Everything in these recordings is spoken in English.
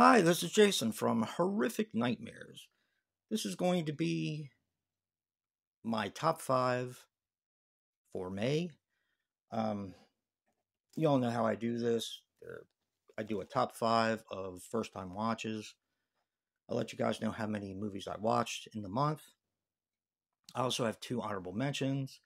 Hi, this is Jason from Horrific Nightmares. This is going to be my top five for May. Um, you all know how I do this. I do a top five of first time watches. I'll let you guys know how many movies I watched in the month. I also have two honorable mentions.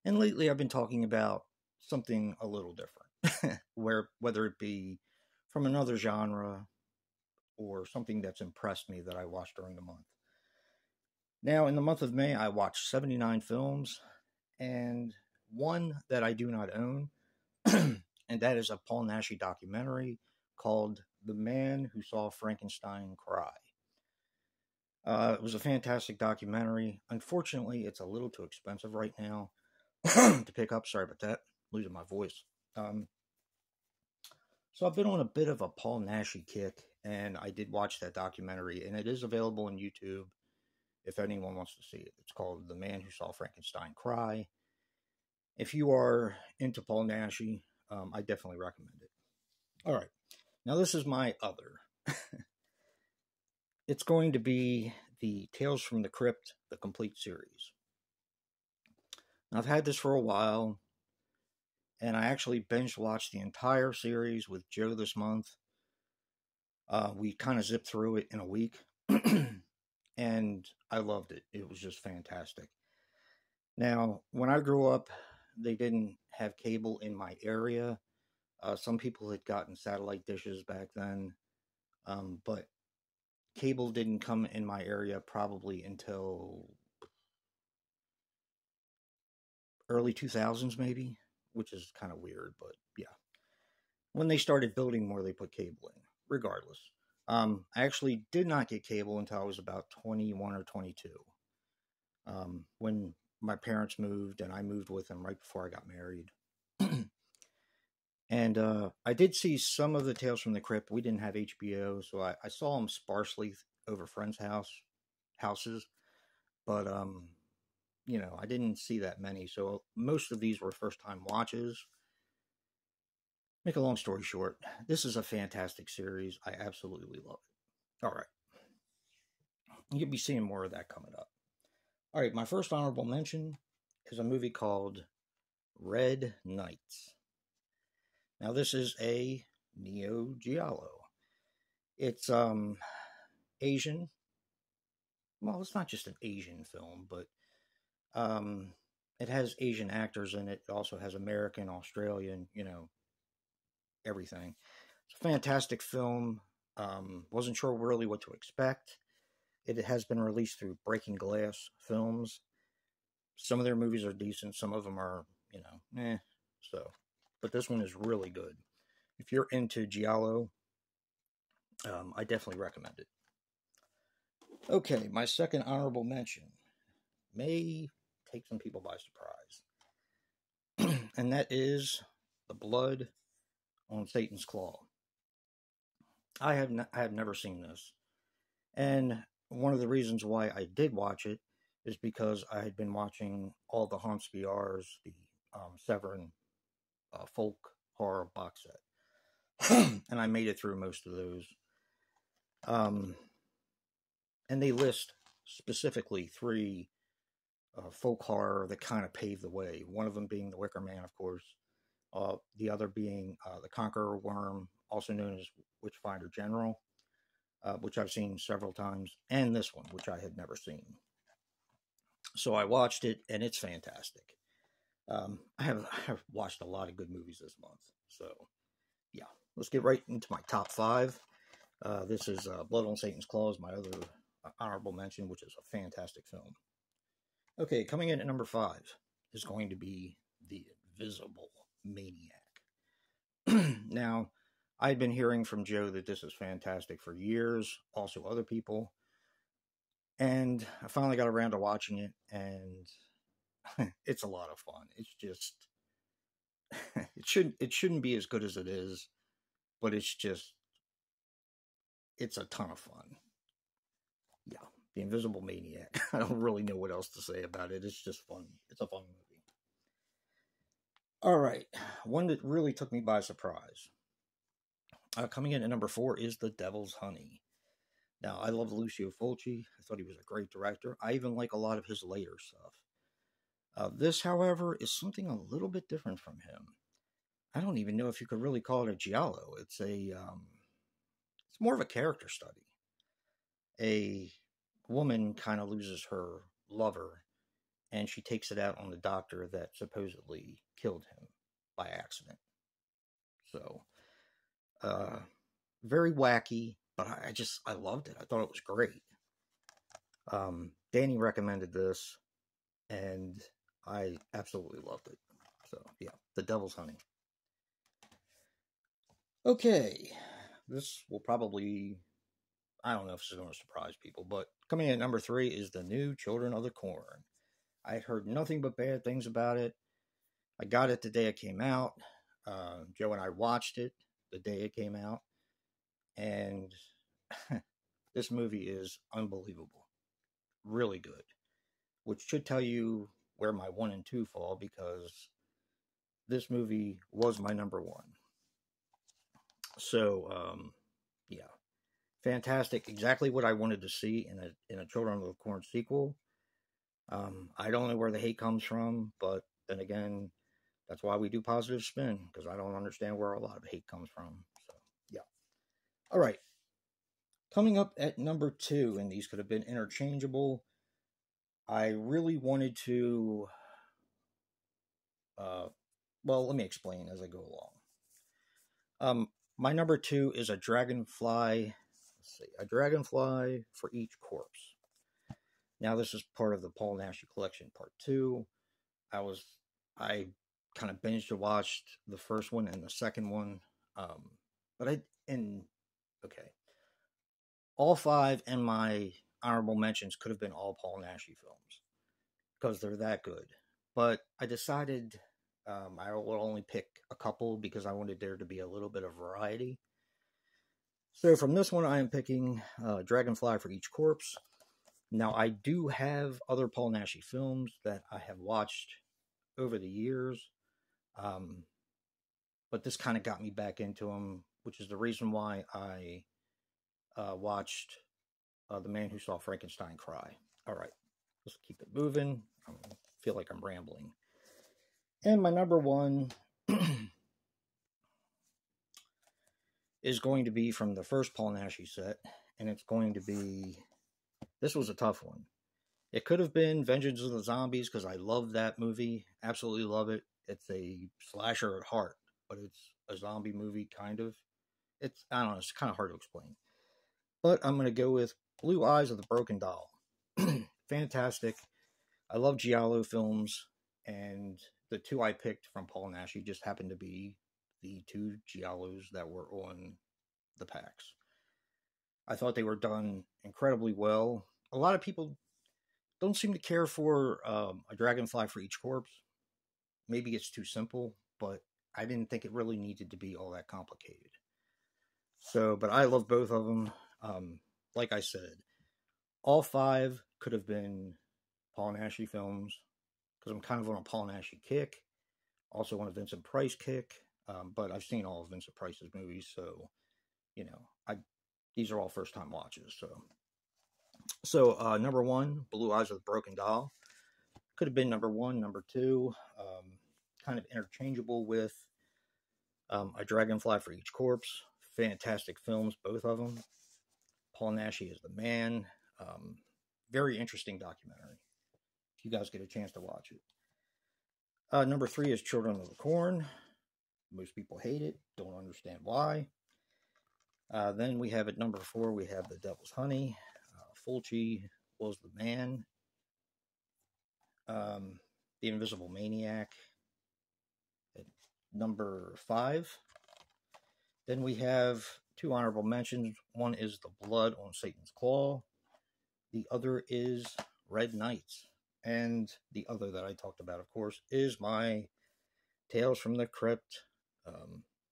And lately I've been talking about something a little different, whether it be from another genre or something that's impressed me that I watched during the month. Now, in the month of May, I watched 79 films and one that I do not own, and that is a Paul Naschy documentary called The Man Who Saw Frankenstein Cry. It was a fantastic documentary. Unfortunately, it's a little too expensive right now to pick up. Sorry about that. Losing my voice. Um, so I've been on a bit of a Paul Naschy kick, and I did watch that documentary, and it is available on YouTube if anyone wants to see it. It's called The Man Who Saw Frankenstein Cry. If you are into Paul Naschy, I definitely recommend it. All right. Now, this is my other. It's going to be the Tales from the Crypt, the complete series. Now, I've had this for a while, and I actually binge watched the entire series with Joe this month. We kind of zipped through it in a week, and I loved it. It was just fantastic. Now, when I grew up, they didn't have cable in my area. Some people had gotten satellite dishes back then, but cable didn't come in my area probably until early 2000s, maybe, which is kind of weird, but yeah. When they started building more, they put cable in, regardless. I actually did not get cable until I was about 21 or 22, when my parents moved and I moved with them right before I got married. And I did see some of the Tales from the Crypt. We didn't have HBO, so I saw them sparsely over friends' houses. But I didn't see that many. So most of these were first-time watches. Make a long story short, this is a fantastic series. I absolutely love it. All right, you'll be seeing more of that coming up. All right, my first honorable mention is a movie called Red Nights. Now, this is a Neo Giallo. It's Asian. Well, it's not just an Asian film, but it has Asian actors in it. It also has American, Australian, everything. It's a fantastic film. Wasn't sure really what to expect. It has been released through Breaking Glass Films. Some of their movies are decent. Some of them are, eh. So, but this one is really good. If you're into Giallo, I definitely recommend it. Okay, my second honorable mention may take some people by surprise, and that is The Blood on Satan's Claw. I have never seen this, and one of the reasons why I did watch it is because I had been watching all the Hans VR's, the Severin folk horror box set, and I made it through most of those. And they list specifically three folk horror that kind of paved the way. One of them being The Wicker Man, of course. The other being The Conqueror Worm, also known as Witchfinder General, which I've seen several times, and this one, which I had never seen. So I watched it, and it's fantastic. I have watched a lot of good movies this month. So, yeah, let's get right into my top five. This is Blood on Satan's Claws, my other honorable mention, which is a fantastic film. Okay, coming in at number five is going to be The Invisible Maniac. Now, I'd been hearing from Joe that this is fantastic for years, also other people, and I finally got around to watching it, and it's a lot of fun. It's just it shouldn't be as good as it is, but it's a ton of fun. Yeah, The Invisible Maniac. I don't really know what else to say about it. It's just fun. It's a fun movie. All right, one that really took me by surprise. Coming in at number 4 is The Devil's Honey. Now, I love Lucio Fulci. I thought he was a great director. I even like a lot of his later stuff. This, however, is something a little bit different from him. I don't even know if you could really call it a giallo. It's more of a character study. A woman kind of loses her lover, and she takes it out on the doctor that supposedly killed him by accident. So, very wacky, but I loved it. I thought it was great. Danny recommended this, and I absolutely loved it. So, yeah, The Devil's Honey. Okay, this will probably, I don't know if this is going to surprise people, but coming in at number 3 is the new Children of the Corn. I heard nothing but bad things about it. I got it the day it came out. Joe and I watched it the day it came out, and this movie is unbelievable. Really good, which should tell you where my 1 and 2 fall, because this movie was my number 1. So, yeah, fantastic. Exactly what I wanted to see in a Children of the Corn sequel. I don't know where the hate comes from, but then again, that's why we do Positive Spin, because I don't understand where a lot of hate comes from. So, yeah. All right. Coming up at number 2, and these could have been interchangeable. I really wanted to, well, let me explain as I go along. My number 2 is a dragonfly. Let's see, a dragonfly for each corpse. Now, this is part of the Paul Naschy Collection, Part 2. I kind of binged and watched the first one and the second one. Okay. All 5 in my honorable mentions could have been all Paul Naschy films, because they're that good. But I decided I will only pick a couple because I wanted there to be a little bit of variety. So from this one, I am picking Dragonfly for Each Corpse. Now, I do have other Paul Naschy films that I have watched over the years, but this kind of got me back into them, which is the reason why I watched The Man Who Saw Frankenstein Cry. All right, let's keep it moving. I feel like I'm rambling. And my number 1 is going to be from the first Paul Naschy set, and it's going to be, this was a tough one. It could have been Vengeance of the Zombies, because I love that movie. Absolutely love it. It's a slasher at heart, but it's a zombie movie, kind of. I don't know, it's kind of hard to explain. But I'm going to go with Blue Eyes of the Broken Doll. Fantastic. I love giallo films, and the 2 I picked from Paul Naschy just happened to be the 2 giallos that were on the packs. I thought they were done incredibly well. A lot of people don't seem to care for a dragonfly for each corpse. Maybe it's too simple, but I didn't think it really needed to be all that complicated. So, but I love both of them. Like I said, all 5 could have been Paul Naschy films, because I'm kind of on a Paul Naschy kick. Also on a Vincent Price kick, but I've seen all of Vincent Price's movies, so, you know, these are all first-time watches. So number 1, Blue Eyes of the Broken Doll. Could have been number 1, number 2. Kind of interchangeable with A Dragonfly for Each Corpse. Fantastic films, both of them. Paul Naschy is the man. Very interesting documentary, if you guys get a chance to watch it. Number 3 is Children of the Corn. Most people hate it. Don't understand why. Then we have at number 4, we have The Devil's Honey. Fulci was the man. The Invisible Maniac at number 5. Then we have 2 honorable mentions. One is The Blood on Satan's Claw. The other is Red Knights. And the other that I talked about, of course, is my Tales from the Crypt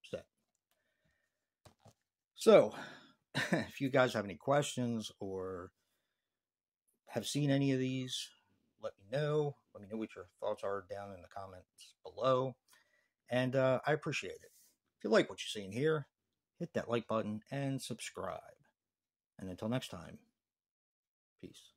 set. So, if you guys have any questions or have seen any of these, let me know. Let me know what your thoughts are down in the comments below. And I appreciate it. If you like what you're seeing here, hit that like button, and subscribe. And until next time, peace.